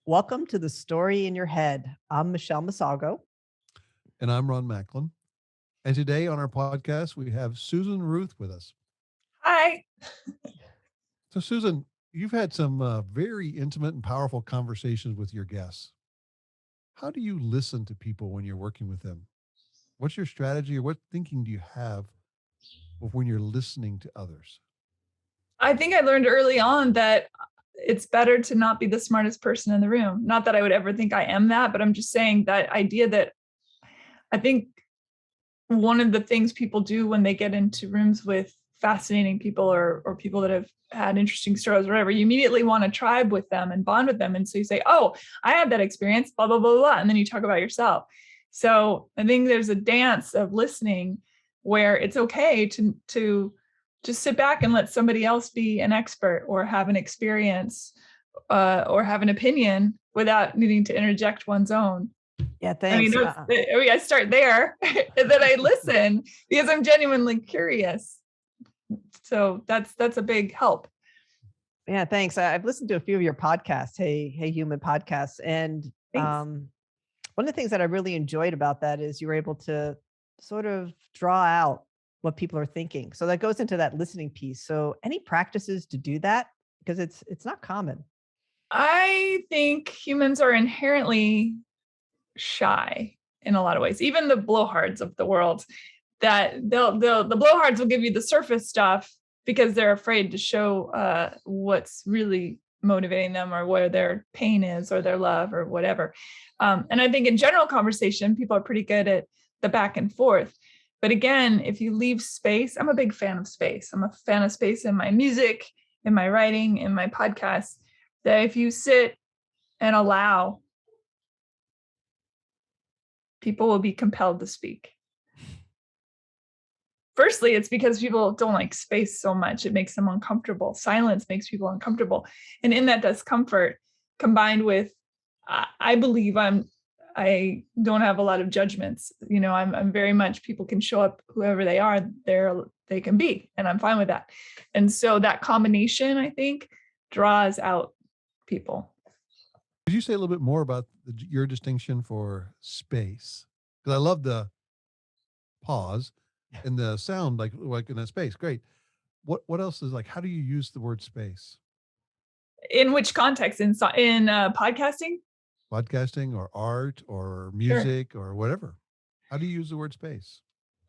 Welcome to the story in your head. I'm Michelle Misolgo. And I'm Ron Macklin. And today on our podcast, we have Susan Ruth with us. Hi. So, Susan, you've had some very intimate and powerful conversations with your guests. How do you listen to people when you're working with them? What's your strategy or what thinking do you have of when you're listening to others? I think I learned early on that it's better to not be the smartest person in the room. Not that I would ever think I am that, but I'm just saying that idea that I think one of the things people do when they get into rooms with fascinating people or people that have had interesting stories, or whatever, you immediately want to tribe with them and bond with them. And so you say, oh, I had that experience, blah, blah, blah, blah. And then you talk about yourself. So I think there's a dance of listening where it's okay to just sit back and let somebody else be an expert or have an experience or have an opinion without needing to interject one's own. Yeah, I mean, thanks. I start there and then I listen because I'm genuinely curious. So that's a big help. Yeah, thanks. I've listened to a few of your podcasts, Hey Human podcasts, and Thanks. one of the things that I really enjoyed about that is you were able to sort of draw out what people are thinking. So that goes into that listening piece. So any practices to do that because it's not common. I think humans are inherently shy in a lot of ways. Even the blowhards of the world, that the blowhards will give you the surface stuff because they're afraid to show what's really motivating them or where their pain is or their love or whatever. And I think in general conversation, people are pretty good at the back and forth. But again, if you leave space, I'm a big fan of space. I'm a fan of space in my music, in my writing, in my podcasts, that if you sit and allow, people will be compelled to speak. Firstly, it's because people don't like space so much. It makes them uncomfortable. Silence makes people uncomfortable. And in that discomfort, combined with, I believe I don't have a lot of judgments. I'm very much, people can show up whoever they are, they can be, and I'm fine with that. And so that combination, I think, draws out people. Could you say a little bit more about your distinction for space? Because I love the pause and the sound like in that space. Great. What else is like? How do you use the word space? In which context? In podcasting? Podcasting or art or Sure. music or whatever. How do you use the word space?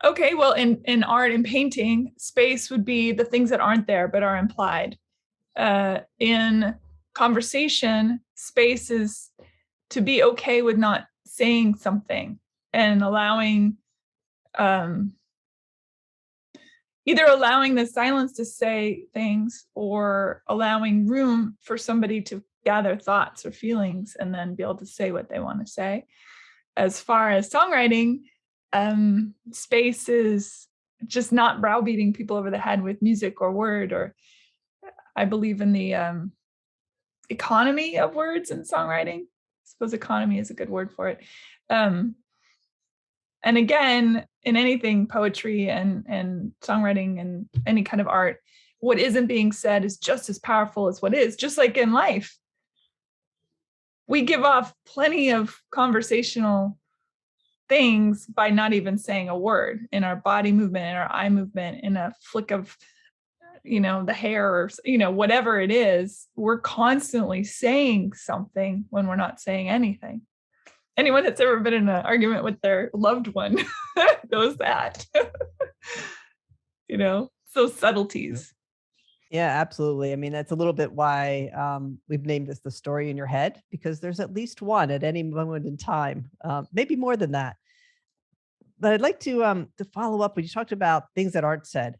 Okay, well, in art and painting, space would be the things that aren't there but are implied. In conversation, space is to be okay with not saying something and allowing, um, either allowing the silence to say things or allowing room for somebody to gather thoughts or feelings and then be able to say what they want to say. As far as songwriting, space is just not browbeating people over the head with music or word. Or I believe in the economy of words in songwriting. I suppose economy is a good word for it. Um, and again, in anything, poetry and songwriting and any kind of art, what isn't being said is just as powerful as what is. Just like in life, we give off plenty of conversational things by not even saying a word, in our body movement, in our eye movement, in a flick of the hair, or whatever it is. We're constantly saying something when we're not saying anything. Anyone that's ever been in an argument with their loved one knows that. So Yep. subtleties. Yeah, absolutely. I mean, that's a little bit why we've named this the story in your head, because there's at least one at any moment in time, maybe more than that. But I'd like to follow up when you talked about things that aren't said.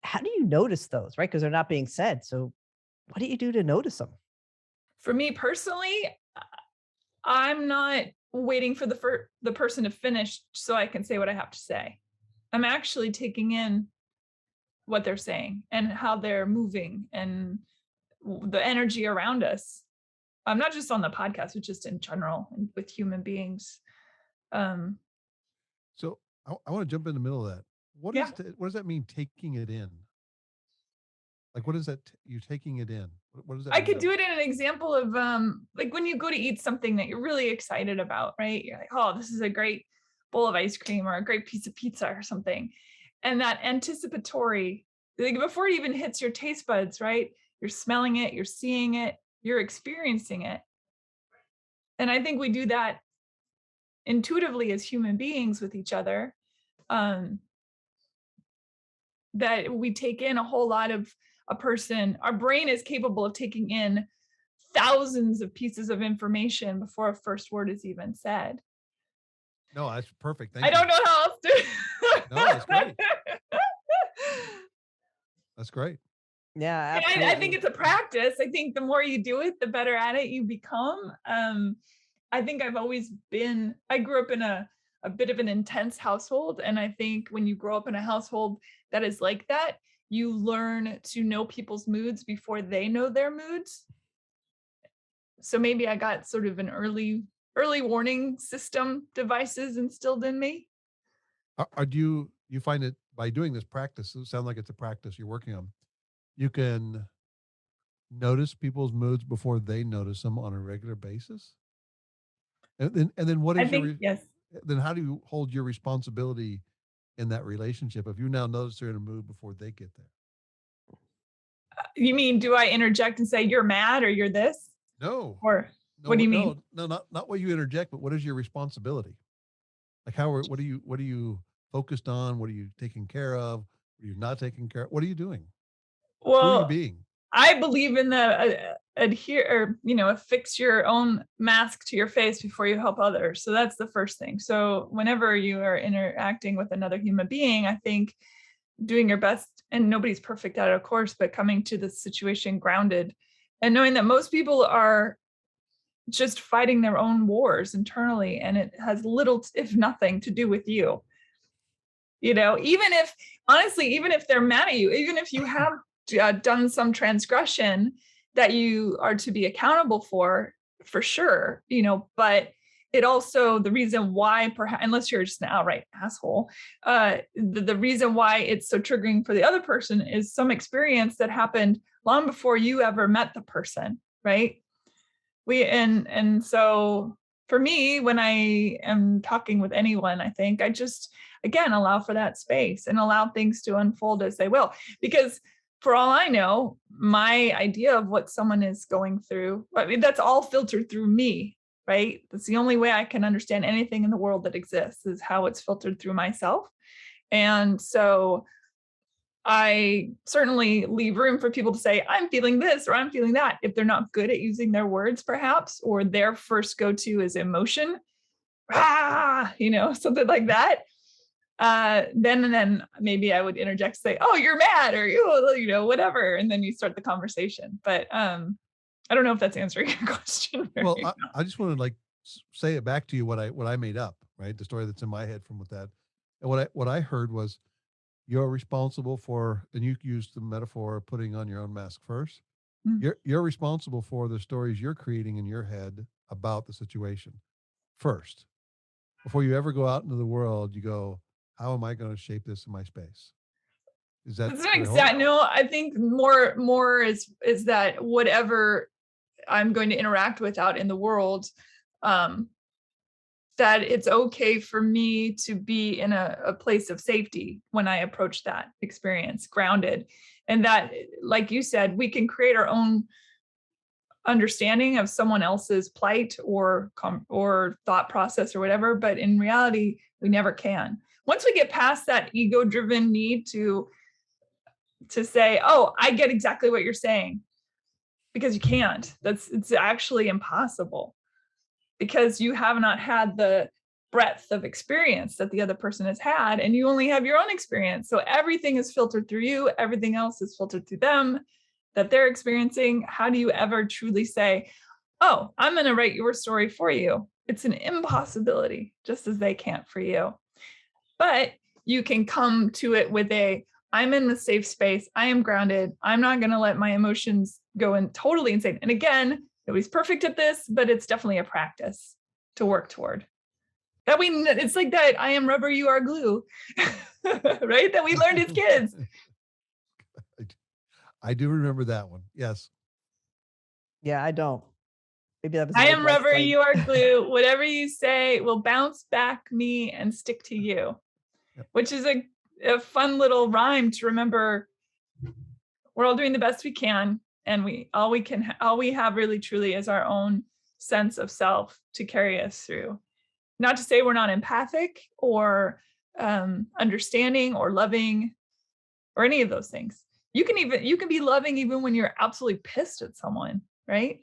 How do you notice those, right? Because they're not being said. So what do you do to notice them? For me personally, I'm not waiting for the person to finish so I can say what I have to say. I'm actually taking in what they're saying and how they're moving and the energy around us. I'm not just on the podcast, but just in general and with human beings. Um, So I want to jump in the middle of that. yeah. What does that mean? Taking it in. Like, what is that? You're taking it in. What does that I mean? could do it in an example of like when you go to eat something that you're really excited about, right? You're like, oh, this is a great bowl of ice cream or a great piece of pizza or something. And that anticipatory, like before it even hits your taste buds, right? You're smelling it, you're seeing it, you're experiencing it. And I think we do that intuitively as human beings with each other. Um, that we take in a whole lot of a person. Our brain is capable of taking in thousands of pieces of information before a first word is even said. No, that's perfect. I Thank don't you. know how else to. No, that's great. That's great. Yeah, And I think absolutely. it's a practice. I think the more you do it, the better at it you become. I think I've always been, I grew up in a bit of an intense household. And I think when you grow up in a household that is like that, you learn to know people's moods before they know their moods. So maybe I got sort of an early warning system devices instilled in me. Do you find it by doing this practice? It sounds like it's a practice you're working on. You can notice people's moods before they notice them on a regular basis. And then what I is think yes. then how do you hold your responsibility in that relationship if you now notice they're in a mood before they get there? You mean, do I interject and say you're mad or you're this? No, Or no, what do you mean? no, not what you interject, but what is your responsibility? Like what are you focused on? What are you taking care of? What are you not taking care of? What are you doing? Who are you Well, being? I believe in the adhere or affix your own mask to your face before you help others. So that's the first thing. So whenever you are interacting with another human being, I think doing your best, and nobody's perfect at it, of course, but coming to the situation grounded and knowing that most people are just fighting their own wars internally, and it has little, if nothing, to do with you. Even if, honestly, even if they're mad at you, even if you have done some transgression that you are to be accountable for sure, but it also, the reason why, perhaps, unless you're just an outright asshole, the reason why it's so triggering for the other person is some experience that happened long before you ever met the person, right? And so for me, when I am talking with anyone, I think I just, again, allow for that space and allow things to unfold as they will. Because for all I know, my idea of what someone is going through, I mean, that's all filtered through me, right? That's the only way I can understand anything in the world that exists, is how it's filtered through myself. And so I certainly leave room for people to say, I'm feeling this or I'm feeling that. If they're not good at using their words, perhaps, or their first go to is emotion, something like that. Then maybe I would interject, say, oh, you're mad, or whatever. And then you start the conversation. But I don't know if that's answering your question. Well, Very I just want to say it back to you what I made up, right? The story that's in my head from with that. And what I heard was you're responsible for, and you used the metaphor of putting on your own mask first. well. You're responsible for the stories you're creating in your head about the situation first. Before you ever go out into the world, you go, how am I going to shape this in my space? Is that It's not the whole? exact. No, I think more is that whatever I'm going to interact with out in the world, um, that it's okay for me to be in a place of safety when I approach that experience, grounded. And that, like you said, we can create our own understanding of someone else's plight or thought process or whatever, but in reality, we never can. Once we get past that ego-driven need to say, oh, I get exactly what you're saying, because you can't. It's actually impossible, because you have not had the breadth of experience that the other person has had, and you only have your own experience. So everything is filtered through you, everything else is filtered through them that they're experiencing. How do you ever truly say, oh, I'm going to write your story for you? It's an impossibility, just as they can't for you. But you can come to it with I'm in the safe space, I am grounded, I'm not going to let my emotions go in totally insane. And again, nobody's perfect at this, but it's definitely a practice to work toward. It's like that I am rubber, you are glue, right? That we learned as kids. I do remember that one. Yes. Yeah, I don't. Maybe that was I an am old life rubber, claim. you are glue. Whatever you say will bounce back me and stick to you, Yep. which is a fun little rhyme to remember. We're all doing the best we can, and all we have really truly is our own sense of self to carry us through. Not to say we're not empathic or understanding or loving or any of those things. You can be loving even when you're absolutely pissed at someone, right?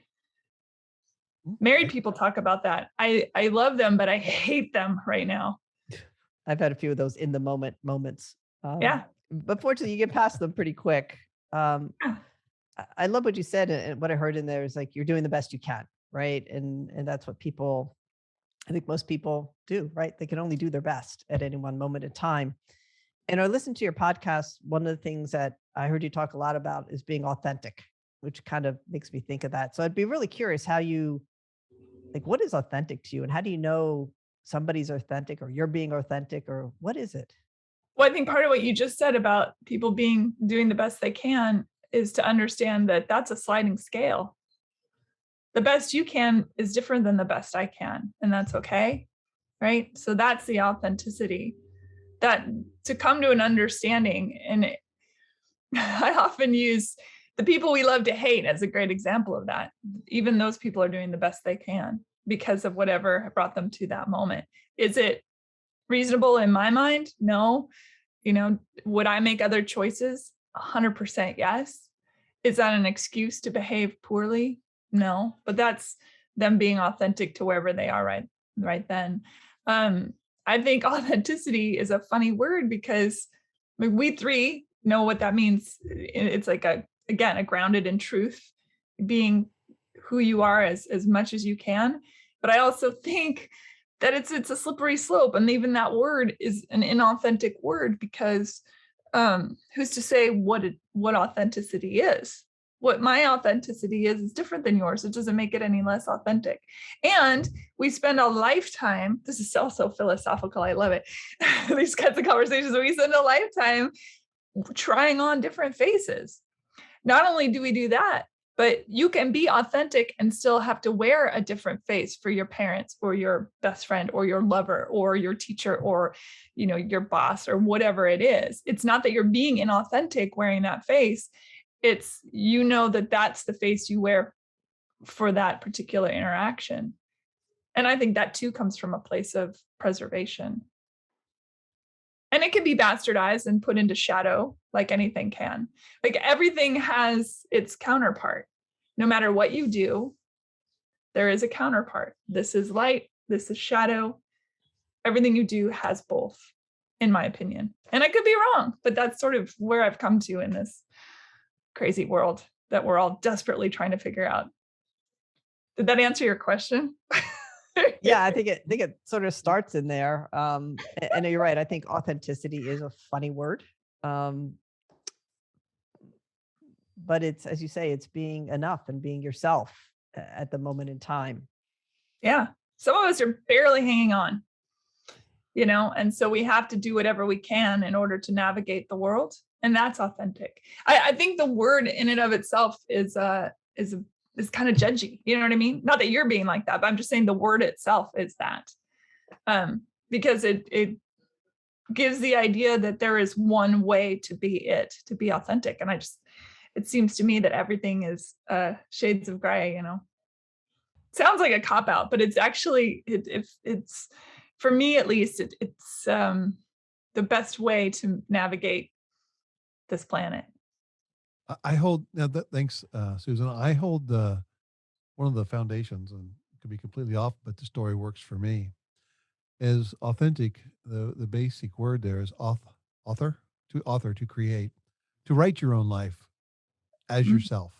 Married Right. people talk about that. I love them, but I hate them right now. I've had a few of those in the moment moments. Yeah. But fortunately, you get past them pretty quick. Yeah. I love what you said, and what I heard in there is like you're doing the best you can, right? And that's what people, I think most people do, right? They can only do their best at any one moment in time. And I listened to your podcast. One of the things that I heard you talk a lot about is being authentic, which kind of makes me think of that. So I'd be really curious how you, like, what is authentic to you, and how do you know somebody's authentic or you're being authentic, or what is it? Well, I think part of what you just said about people doing the best they can is to understand that that's a sliding scale. The best you can is different than the best I can, and that's okay, right? So that's the authenticity, that to come to an understanding. And I often use the people we love to hate as a great example of that. Even those people are doing the best they can because of whatever brought them to that moment. Is it reasonable in my mind? No. Would I make other choices? 100% yes. Is that an excuse to behave poorly? No, but that's them being authentic to wherever they are right then. I think authenticity is a funny word because we three know what that means. It's like again, a grounded in truth, being who you are as much as you can. But I also think that it's a slippery slope, and even that word is an inauthentic word because who's to say what authenticity is? What my authenticity is different than yours. It doesn't make it any less authentic. And we spend a lifetime, this is so philosophical, I love it. These kinds of conversations, we spend a lifetime trying on different faces. Not only do we do that, but you can be authentic and still have to wear a different face for your parents or your best friend or your lover or your teacher or your boss or whatever it is. It's not that you're being inauthentic wearing that face. It's that that's the face you wear for that particular interaction. And I think that too comes from a place of preservation. And it can be bastardized and put into shadow like anything can. Like everything has its counterpart. No matter what you do, there is a counterpart. This is light, this is shadow. Everything you do has both, in my opinion. And I could be wrong, but that's sort of where I've come to in this crazy world that we're all desperately trying to figure out. Did that answer your question? Yeah, I think it sort of starts in there. And you're right. I think authenticity is a funny word. Um, but it's, as you say, it's being enough and being yourself at the moment in time. Yeah. Some of us are barely hanging on, and so we have to do whatever we can in order to navigate the world. And that's authentic. I think the word in and of itself is kind of judgy. You know what I mean? Not that you're being like that, but I'm just saying the word itself is that. Because it gives the idea that there is one way to be authentic. And it seems to me that everything is shades of gray, Sounds like a cop out, but it's actually, it's for me at least, it's the best way to navigate this planet. I hold now that thanks, Susan. I hold one of the foundations, and it could be completely off, but the story works for me. Is authentic. The basic word there is author to create, to write your own life as Mm. yourself.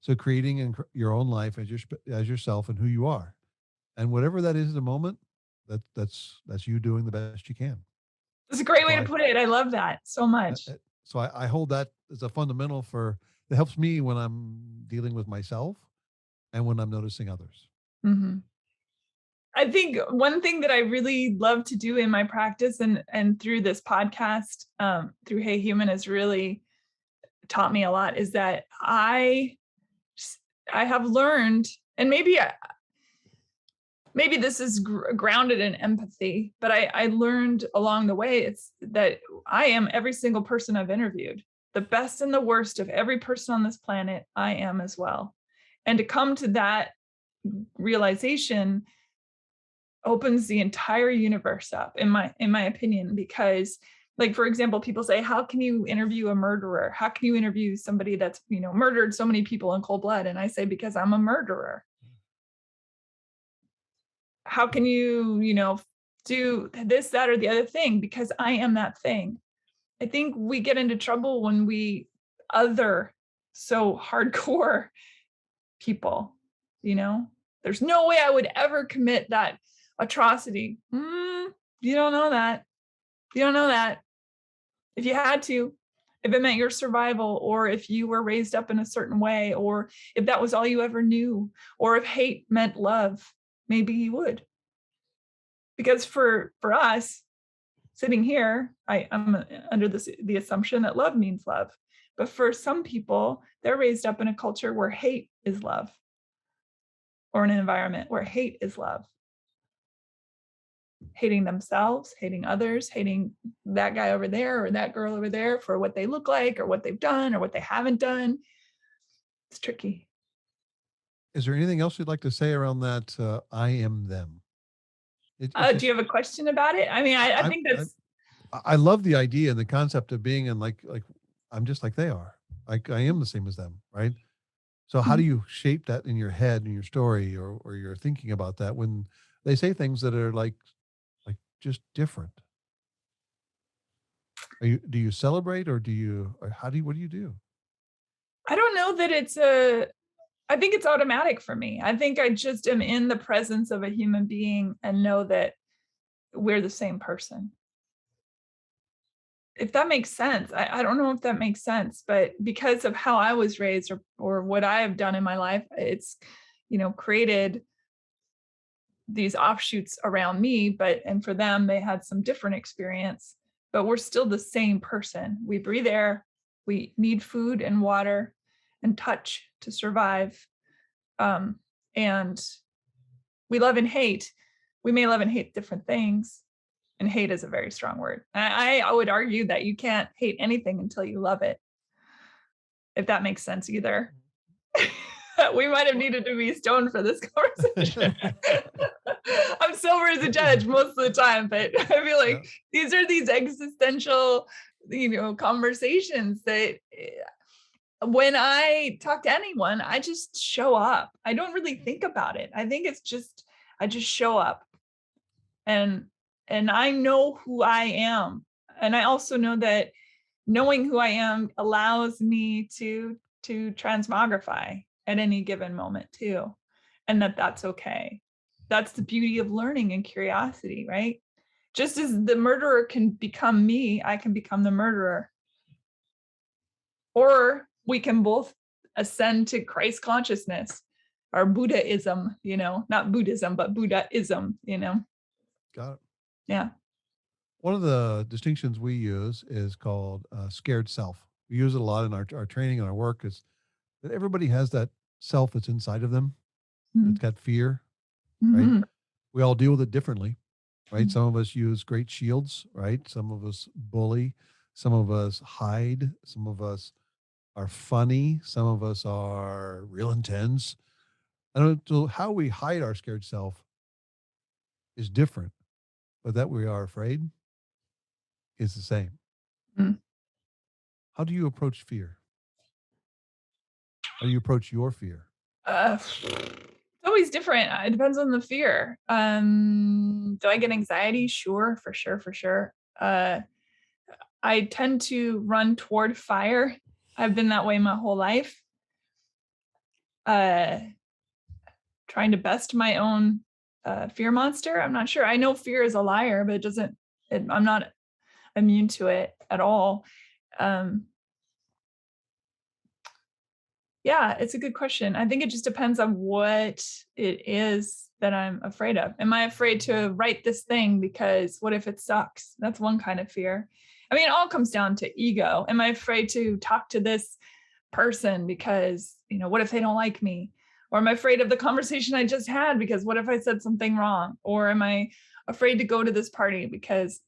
So creating your own life as yourself and who you are, and whatever that is at the moment, that's you doing the best you can. It's a great So way to put it. I love that so uh, much. uh, I hold that as a fundamental for that helps me when I'm dealing with myself and when I'm noticing others. Hmm. I think one thing that I really love to do in my practice and through this podcast, through Hey Human, has really taught me a lot is that I I have learned, and maybe this is grounded in empathy, but I learned along the way it's that I am every single person I've interviewed. The best and the worst of every person on this planet, I am as well. And to come to that realization opens the entire universe up, in my opinion, because, like, for example, people say, how can you interview a murderer? How can you interview somebody that's, murdered so many people in cold blood? And I say, because I'm a murderer. How can you, do this, that, or the other thing? Because I am that thing. I think we get into trouble when we other so hardcore people, there's no way I would ever commit that atrocity. You don't know that. You don't know that. If you had to, if it meant your survival, or if you were raised up in a certain way, or if that was all you ever knew, or if hate meant love, maybe you would. Because for us sitting here, I'm under the assumption that love means love. But for some people, they're raised up in a culture where hate is love, or in an environment where hate is love. Hating themselves, hating others, hating that guy over there or that girl over there for what they look like or what they've done or what they haven't done. It's tricky. Is there anything else you'd like to say around that? I am them. Do you have a question about it? I mean, I think that's. I love the idea and the concept of being in like I'm just like they are. Like I am the same as them, right? So how do you shape that in your head, in your story, or you're thinking about that when they say things that are like just different? Do you celebrate, or what do you do? I don't know that I think it's automatic for me. I think I just am in the presence of a human being and know that we're the same person. If that makes sense. I don't know if that makes sense, but because of how I was raised, or what I have done in my life, it's, created these offshoots around me, and for them, they had some different experience, but we're still the same person. We breathe air, we need food and water and touch to survive. And we love and hate. We may love and hate different things. And hate is a very strong word. I would argue that you can't hate anything until you love it, if that makes sense either. We might have needed to be stoned for this conversation. I'm sober as a judge most of the time, but I feel like these are these existential, conversations that when I talk to anyone, I just show up. I don't really think about it. I think I just show up, and I know who I am. And I also know that knowing who I am allows me to transmogrify at any given moment too. And that's okay. That's the beauty of learning and curiosity, right? Just as the murderer can become me, I can become the murderer. Or we can both ascend to Christ consciousness, or Buddhism, not Buddhism, but Buddhism, Got it. Yeah. One of the distinctions we use is called scared self. We use it a lot in our training and our work, is that everybody has that self that's inside of them. It's got fear, right? We all deal with it differently, right? Some of us use great shields, right? Some of us bully, some of us hide, some of us are funny, some of us are real intense. And so how we hide our scared self is different, but that we are afraid is the same. How do you approach fear? How do you approach your fear? It's always different. It depends on the fear. Do I get anxiety? Sure, for sure. I tend to run toward fire. I've been that way my whole life. Trying to best my own fear monster. I'm not sure. I know fear is a liar, but I'm not immune to it at all. Yeah, it's a good question. I think it just depends on what it is that I'm afraid of. Am I afraid to write this thing because what if it sucks? That's one kind of fear. I mean, it all comes down to ego. Am I afraid to talk to this person because, what if they don't like me? Or am I afraid of the conversation I just had because what if I said something wrong? Or am I afraid to go to this party because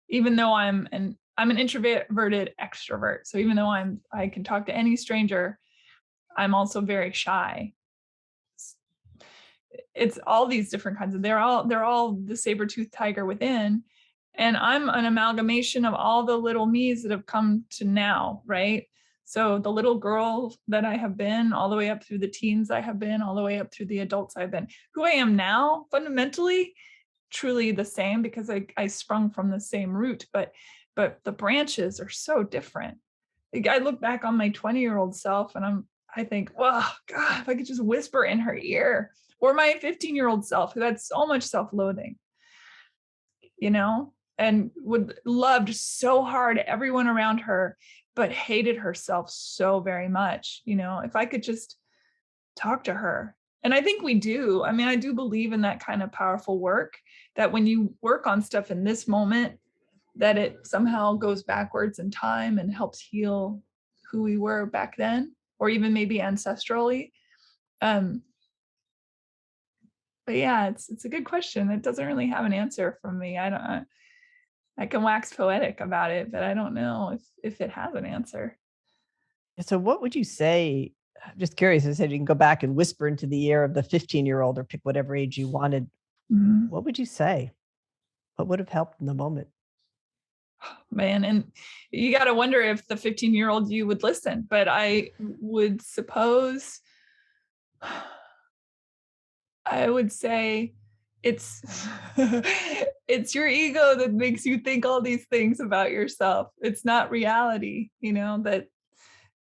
even though I'm an introverted extrovert. So even though I can talk to any stranger, I'm also very shy. It's all these different kinds of, they're all the saber-toothed tiger within. And I'm an amalgamation of all the little me's that have come to now, right? So the little girl that I have been, all the way up through the teens I have been, all the way up through the adults I've been, who I am now, fundamentally, truly the same because I sprung from the same root, but the branches are so different. Like, I look back on my 20-year-old self and I think, well, God, if I could just whisper in her ear, or my 15-year-old self who had so much self-loathing, and loved so hard everyone around her, but hated herself so very much. If I could just talk to her. And I think we do. I mean, I do believe in that kind of powerful work, that when you work on stuff in this moment, that it somehow goes backwards in time and helps heal who we were back then, or even maybe ancestrally. But yeah, it's a good question. It doesn't really have an answer from me. I can wax poetic about it, but I don't know if it has an answer. So what would you say? I'm just curious. I said you can go back and whisper into the ear of the 15-year-old or pick whatever age you wanted. Mhm. What would you say? What would have helped in the moment? Man, and you got to wonder if the 15-year-old you would listen, but I would suppose I would say it's it's your ego that makes you think all these things about yourself. It's not reality, that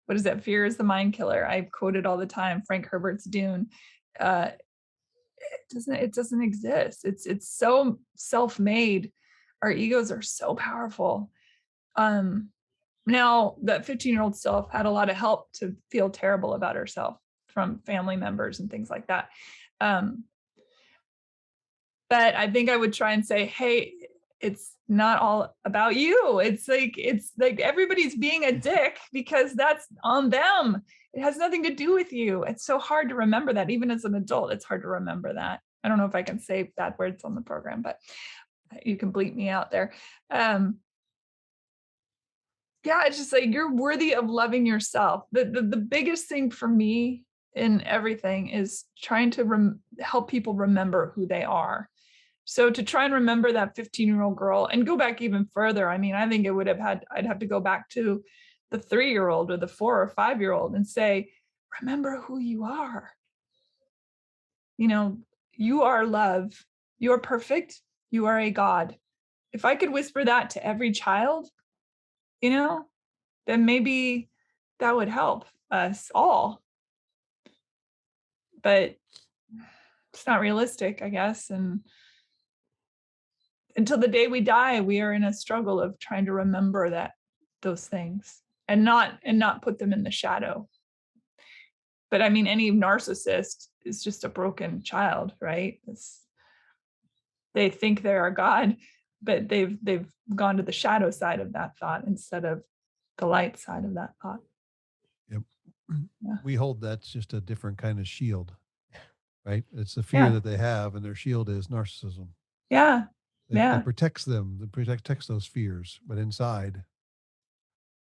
what is that? Fear is the mind killer. I quote it all the time, Frank Herbert's Dune. It doesn't exist. It's so self-made. Our egos are so powerful. Now that 15-year-old self had a lot of help to feel terrible about herself from family members and things like that. But I think I would try and say, hey, it's not all about you. It's like everybody's being a dick because that's on them. It has nothing to do with you. It's so hard to remember that. Even as an adult, it's hard to remember that. I don't know if I can say bad words on the program, but you can bleep me out there. Yeah, it's just like you're worthy of loving yourself. The biggest thing for me in everything is trying to help people remember who they are. So to try and remember that 15-year-old girl and go back even further, I mean, I think I'd have to go back to the 3-year-old or the 4 or 5-year-old and say, remember who you are. You are love. You're perfect. You are a God. If I could whisper that to every child, then maybe that would help us all. But it's not realistic, I guess. And until the day we die, we are in a struggle of trying to remember those things and not put them in the shadow. But I mean, any narcissist is just a broken child, right? They think they're a God, but they've gone to the shadow side of that thought instead of the light side of that thought. Yep. Yeah. We hold that's just a different kind of shield, right? It's the fear that they have, and their shield is narcissism. Yeah. It protects them. It protects those fears, but inside,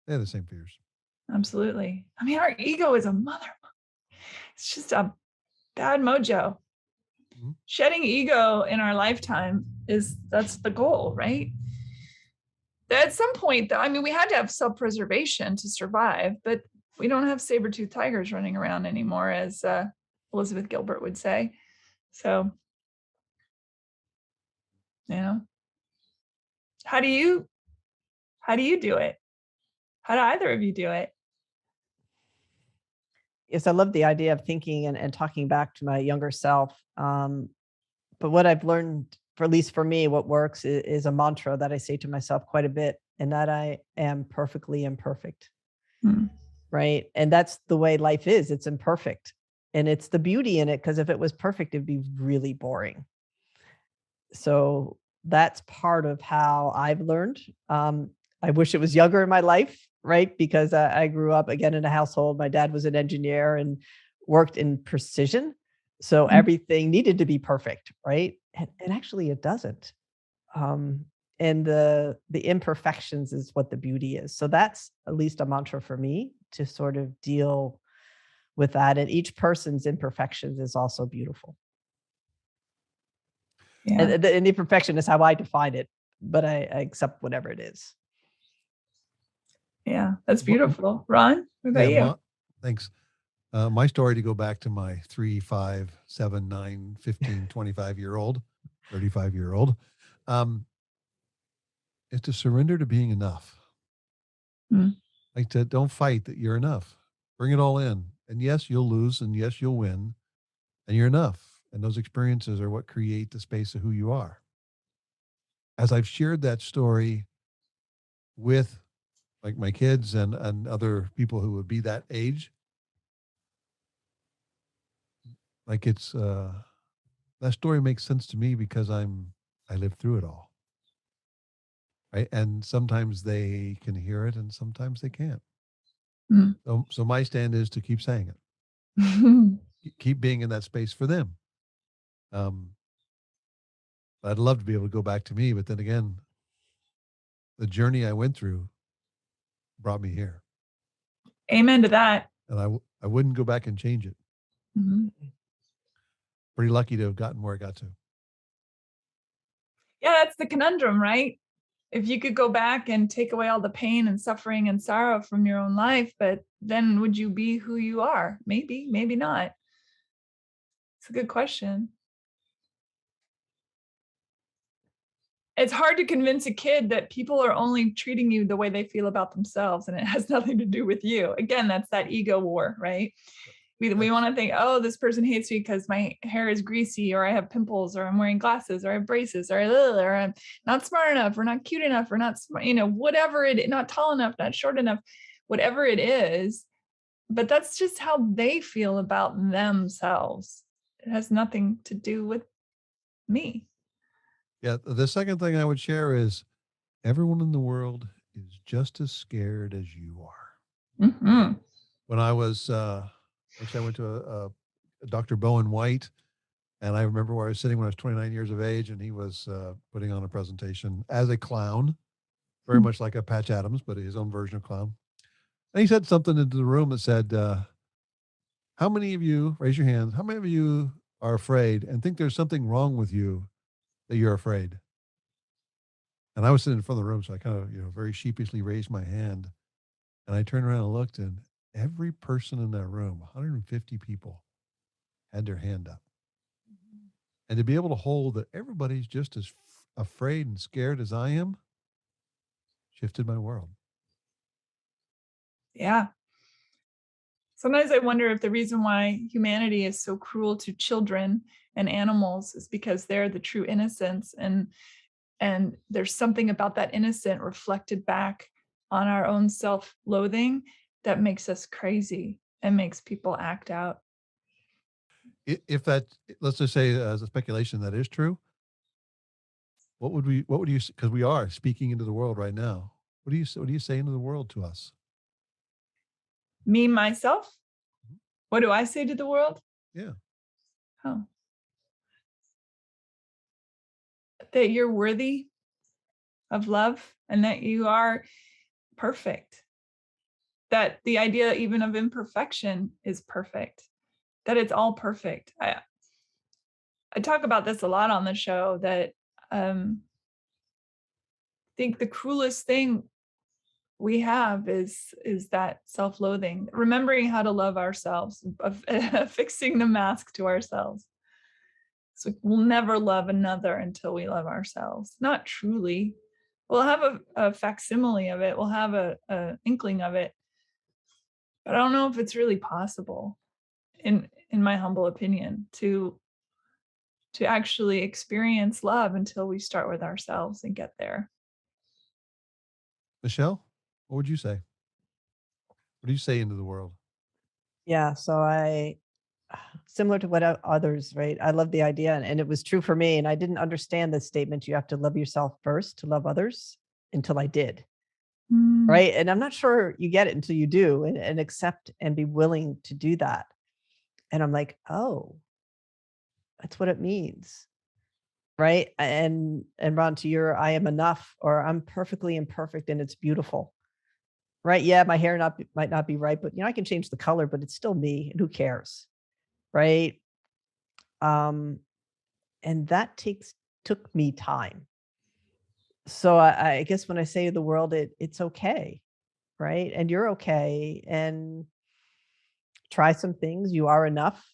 they have the same fears. Absolutely. I mean, our ego is a mother. It's just a bad mojo. Mm-hmm. Shedding ego in our lifetime that's the goal, right? At some point, though, I mean, we had to have self-preservation to survive, but we don't have saber-toothed tigers running around anymore, as Elizabeth Gilbert would say. So, how do you do it? How do either of you do it? Yes, I love the idea of thinking and talking back to my younger self. But what I've learned, at least for me, what works is a mantra that I say to myself quite a bit, and that I am perfectly imperfect. Right. And that's the way life is. It's imperfect. And it's the beauty in it, because if it was perfect, it'd be really boring. So that's part of how I've learned. I wish it was younger in my life, right? Because I grew up again in a household. My dad was an engineer and worked in precision. So Mm. everything needed to be perfect, right? And actually it doesn't. Um, and the imperfections is what the beauty is. So that's at least a mantra for me to sort of deal with that. And each person's imperfections is also beautiful. Yeah. And the imperfection is how I define it, but I accept whatever it is. Yeah. That's Well, beautiful. Ron, what about yeah, you? thanks. My story, to go back to my 3, 5, 7, 9, 15, 25-year-old, 35-year-old, um, is to surrender to being enough. Mm. Like, to don't fight that you're enough. Bring it all in. And yes, you'll lose, and yes, you'll win, and you're enough. And those experiences are what create the space of who you are. As I've shared that story with like my kids and other people who would be that age, like that story makes sense to me because I lived through it all. Right. And sometimes they can hear it and sometimes they can't. Mm. So my stand is to keep saying it, keep being in that space for them. Um, I'd love to be able to go back to me, but then again, the journey I went through brought me here, Amen to that. and I wouldn't go back and change it. Mhm. Pretty lucky to have gotten where I got to. Yeah, that's the conundrum, right? If you could go back and take away all the pain and suffering and sorrow from your own life, but then would you be who you are? Maybe, maybe not. It's a good question. It's hard to convince a kid that people are only treating you the way they feel about themselves and it has nothing to do with you. Again, that's that ego war, right? We That's want to think, oh, this person hates me because my hair is greasy, or I have pimples, or I'm wearing glasses, or I have braces, or I'm not smart enough, or not cute enough, or not smart, whatever it, not tall enough, not short enough, whatever it is. But that's just how they feel about themselves. It has nothing to do with me. Yeah. The second thing I would share is everyone in the world is just as scared as you are. Hmm. When I was, actually, I went to a Dr. Bowen White, and I remember where I was sitting when I was 29 years of age, and he was putting on a presentation as a clown, very much like a Patch Adams, but his own version of clown. And he said something into the room that said, how many of you, raise your hands, how many of you are afraid and think there's something wrong with you that you're afraid? And I was sitting in front of the room, so I kind of, very sheepishly raised my hand. And I turned around and looked, and every person in that room, 150 people, had their hand up. And to be able to hold that everybody's just as afraid and scared as I am shifted my world. Yeah. Sometimes I wonder if the reason why humanity is so cruel to children and animals is because they're the true innocents, and there's something about that innocent reflected back on our own self-loathing that makes us crazy and makes people act out. If that, let's just say as a speculation that is true, what would you, because we are speaking into the world right now. What do you say into the world to us? Me, myself, what do I say to the world? Yeah. Oh, that you're worthy of love and that you are perfect. That the idea even of imperfection is perfect, that it's all perfect. I talk about this a lot on the show, that I think the cruelest thing we have is that self-loathing, remembering how to love ourselves, of fixing the mask to ourselves. So we'll never love another until we love ourselves. Not truly. We'll have a facsimile of it. We'll have a inkling of it. But I don't know if it's really possible, in my humble opinion, to actually experience love until we start with ourselves and get there. Michelle, what would you say? What do you say into the world? Yeah, so similar to what others, right? I love the idea, and it was true for me. And I didn't understand the statement, you have to love yourself first to love others, until I did. Mm. right? And I'm not sure you get it until you do, and accept and be willing to do that. And I'm like, oh, that's what it means, right? And Ron, to your I am enough, or I'm perfectly imperfect and it's beautiful, right? Yeah, my hair might not be right, but I can change the color, but it's still me, and who cares, right? Um, and that took me time. So I guess when I say to the world, it's okay, right? And you're okay, and try some things. You are enough.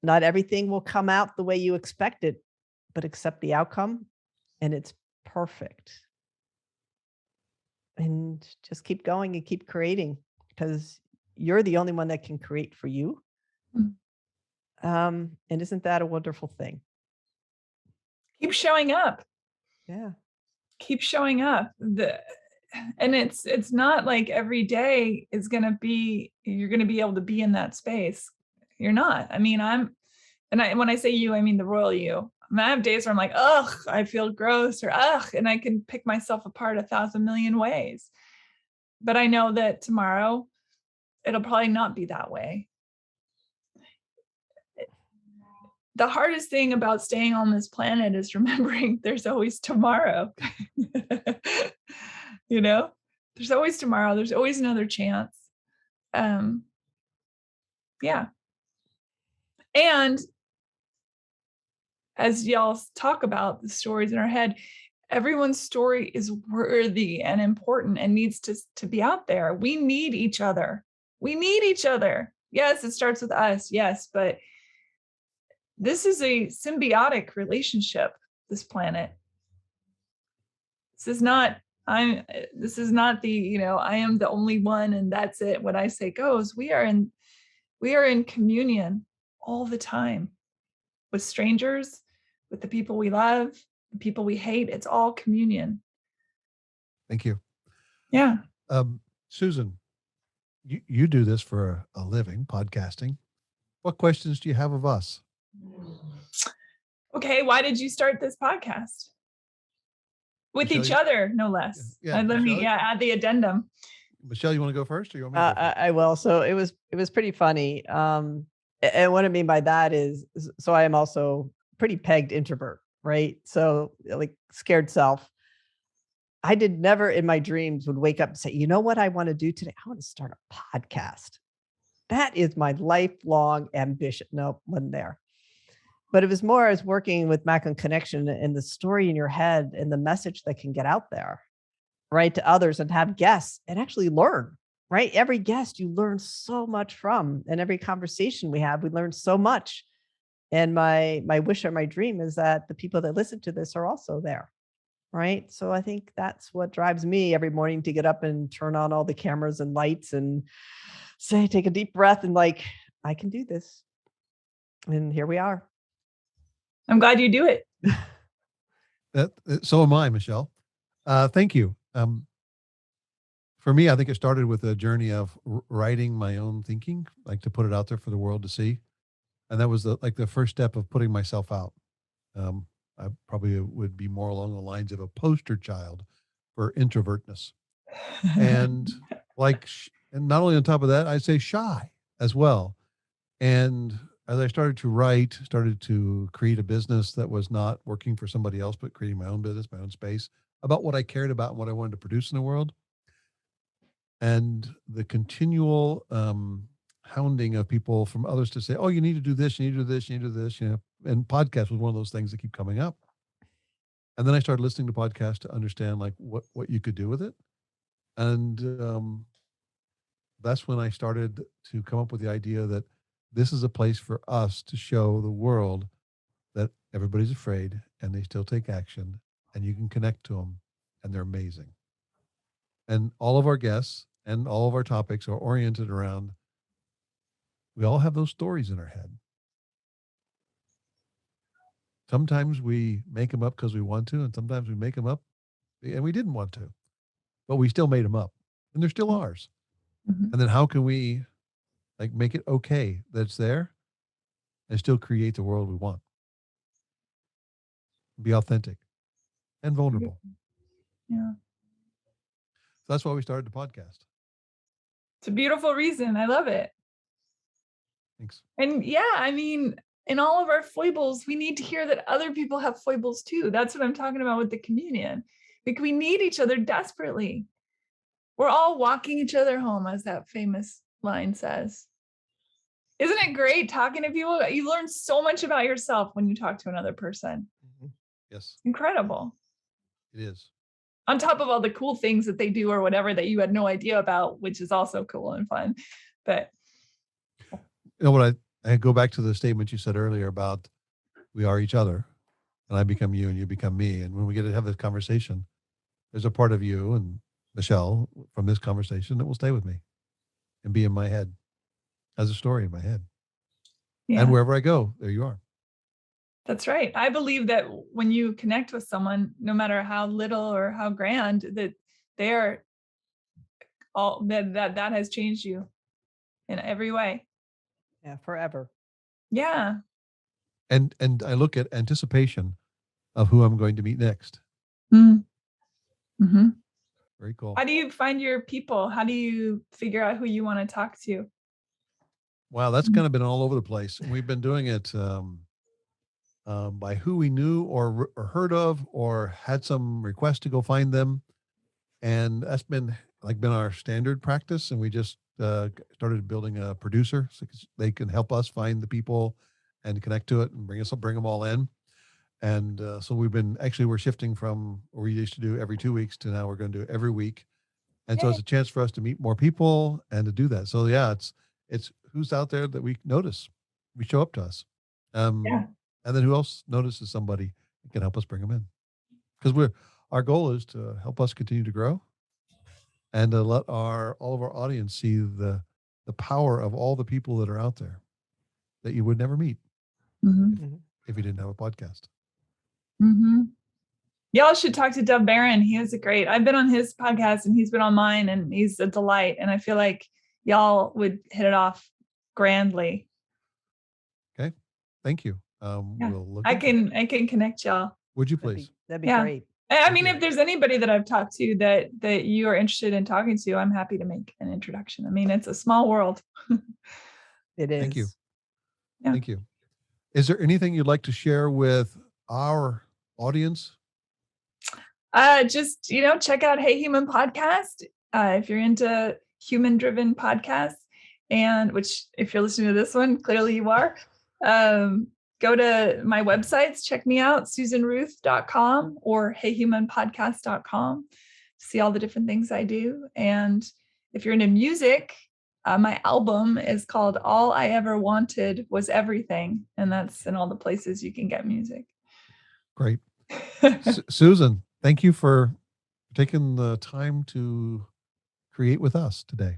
Not everything will come out the way you expect it, but accept the outcome, and it's perfect. And just keep going and keep creating, because you're the only one that can create for you. Mm. And isn't that a wonderful thing? Keep showing up. Yeah. Keep showing up. And it's not like every day is going to be, you're going to be able to be in that space. You're not. I mean, when I say you, I mean the royal you. I have days where I'm like, ugh, I feel gross, or ugh, and I can pick myself apart 1,000 million ways. But I know that tomorrow it'll probably not be that way. The hardest thing about staying on this planet is remembering there's always tomorrow. There's always tomorrow. There's always another chance. Yeah. And as y'all talk about the stories in our head, everyone's story is worthy and important and needs to be out there. We need each other. We need each other. Yes, it starts with us. Yes, but this is a symbiotic relationship, this planet. This is not the, I am the only one and that's it. What I say goes. We are in communion all the time with strangers, with the people we love, the people we hate. It's all communion. Thank you. Yeah. Susan, you do this for a living, podcasting. What questions do you have of us? Okay, why did you start this podcast? With Michelle, each other, no less. Yeah, Let me Michelle? add the addendum. Michelle, you want to go first, or you want me to go first? I will. So it was pretty funny. And what I mean by that is, so I am also pretty pegged introvert, right? So like scared self. I did never in my dreams would wake up and say, you know what I want to do today? I want to start a podcast. That is my lifelong ambition. No, wasn't there. But it was more as working with Macklin Connection and the story in your head and the message that can get out there, right, to others, and have guests and actually learn, right? Every guest you learn so much from, and every conversation we have, we learn so much. And my wish or my dream is that the people that listen to this are also there, right? So I think that's what drives me every morning to get up and turn on all the cameras and lights and say, take a deep breath, and like, I can do this. And here we are. I'm glad you do it. So am I, Michelle. Thank you. For me, I think it started with a journey of writing my own thinking, like to put it out there for the world to see. And that was the first step of putting myself out. I probably would be more along the lines of a poster child for introvertness. And and not only on top of that, I'd say shy as well. And as I started to write, started to create a business that was not working for somebody else, but creating my own business, my own space about what I cared about and what I wanted to produce in the world. And the continual hounding of people from others to say, oh, you need to do this, you need to do this, you need to do this, and podcast was one of those things that keep coming up. And then I started listening to podcasts to understand like what you could do with it. And that's when I started to come up with the idea that this is a place for us to show the world that everybody's afraid and they still take action, and you can connect to them, and they're amazing. And all of our guests and all of our topics are oriented around, we all have those stories in our head. Sometimes we make them up because we want to, and sometimes we make them up and we didn't want to, but we still made them up, and they're still ours. Mhm. And then how can we like make it okay that it's there and still create the world we want? Be authentic and vulnerable. Yeah. that's why we started the podcast. It's a beautiful reason. I love it. Thanks. And yeah, I mean, in all of our foibles, we need to hear that other people have foibles too. That's what I'm talking about with the communion. Like, we need each other desperately. We're all walking each other home, as that famous line says. Isn't it great talking to people? You learn so much about yourself when you talk to another person. Yes, Incredible. it is. On top of all the cool things that they do or whatever that you had no idea about, which is also cool and fun. But You know what? I go back to the statement you said earlier about we are each other, and I become you and you become me. And when we get to have this conversation, there's a part of you and Michelle from this conversation that will stay with me and be in my head as a story in my head. yeah, And wherever I go, there you are. that's right. I believe that when you connect with someone, no matter how little or how grand, that they are all that has changed you in every way. Yeah, forever. Yeah. And I look at anticipation of who I'm going to meet next. Mm-hmm. Very cool. How do you find your people? How do you figure out who you want to talk to? Wow, that's kind of been all over the place. And we've been doing it by who we knew or heard of or had some request to go find them. And that's been our standard practice. And we just started building a producer so they can help us find the people and connect to it and bring them all in. And so we're shifting from what we used to do every 2 weeks to now we're going to do it every week. And so it's a chance for us to meet more people and to do that. So yeah, it's who's out there that we notice, we show up to us. Yeah. And then who else notices somebody that can help us bring them in? Because our goal is to help us continue to grow and to let all of our audience see the power of all the people that are out there that you would never meet Mm-hmm. if you didn't have a podcast. Mm-hmm. Y'all should talk to Dov Barron. He is great. I've been on his podcast and he's been on mine, and he's a delight. And I feel like y'all would hit it off grandly. Okay, thank you. Yeah. We'll look. I can connect y'all. Would you please? That'd be Yeah. great. I mean, if there's anybody that I've talked to that you are interested in talking to, I'm happy to make an introduction. I mean, it's a small world. It is. Thank you. Yeah. Thank you. Is there anything you'd like to share with our audience? Just, check out Hey Human Podcast. If you're into human-driven podcasts, and which if you're listening to this one, clearly you are, go to my websites, check me out, susanruth.com or heyhumanpodcast.com. See all the different things I do. And if you're into music, my album is called All I Ever Wanted Was Everything. And that's in all the places you can get music. Great. Susan, thank you for taking the time to create with us today.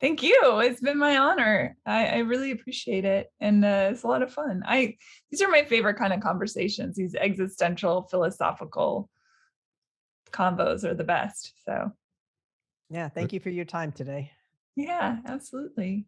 Thank you. It's been my honor. I really appreciate it. And it's a lot of fun. These are my favorite kind of conversations. These existential, philosophical combos are the best. So Yeah. Thank you for your time today. yeah, absolutely.